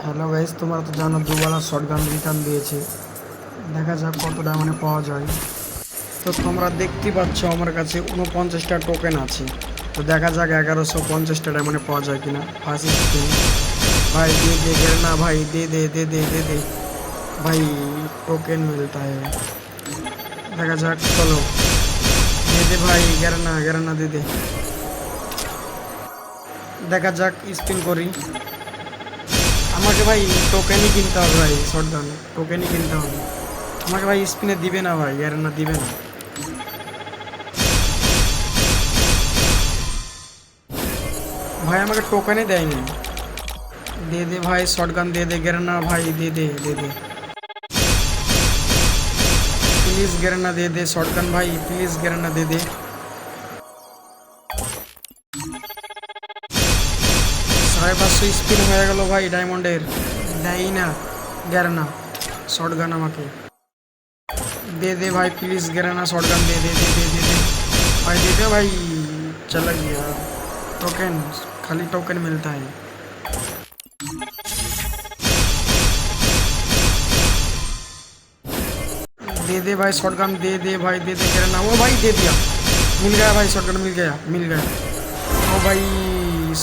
Hello guys, তোমরা তো জানো দুবেলা শটগান রিটার্ন দিয়েছে। দেখা যাক কত ডায়মন্ডে পাওয়া যায়। তো তোমরা দেখতে পাচ্ছ আমার কাছে 49টা টোকেন আছে। তো দেখা যাক 1150টা ডায়মন্ডে পাওয়া যায় কিনা। ফার্স্ট স্পিন भाई दे दे गिरना भाई दे दे दे दे दे दे भाई टोकन मिलता है। দেখা যাক, চলো দে দে ভাই, गिरना गिरना दे दे। দেখা যাক, স্পিন করি। আমাকে ভাই টোকেনই কিনতে হবে ভাই, শটগান টোকেনই কিনতে হবে আমাকে ভাই। স্পিনে দিবে না ভাই, गिरना দিবে না ভাই, আমাকে টোকেনই দেয়নি। दे दे भाई शॉटगन दे दे, गिरना भाई दे दे दे दे प्लीज, गिरना दे दे शॉटगन भाई प्लीज, गिरना दे दे। 550 স্পিন হয়ে গেল ভাই ডায়মন্ডের, দেয় না गिरना शॉटगन আমাকে। दे दे भाई प्लीज, गिरना शॉटगन दे दे दे दे दे दे भाई, दे दे भाई। चला गया टोकन, खाली टोकन मिलता है। दे दे भाई शॉटगन दे दे भाई, दे दे गिरना। वो भाई दे दिया, मिल गया भाई शॉटगन, मिल गया मिल गया। ओ भाई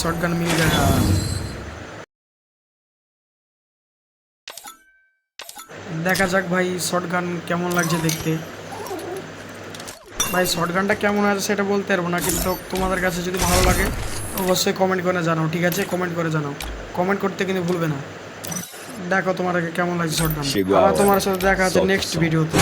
शॉटगन मिल गया। দেখা যাক ভাই শটগান কেমন লাগছে দেখতে। ভাই শটগানটা কেমন আছে সেটা বলতে পারবো না, কিন্তু তোমাদের কাছে যদি ভালো লাগে অবশ্যই কমেন্ট করে জানাও, ঠিক আছে? কমেন্ট করে জানাও, কমেন্ট করতে কিন্তু ভুলবে না। দেখো তোমার কেমন লাগছে শটগান। আবার তোমার সাথে দেখা হচ্ছে নেক্সট ভিডিওতে।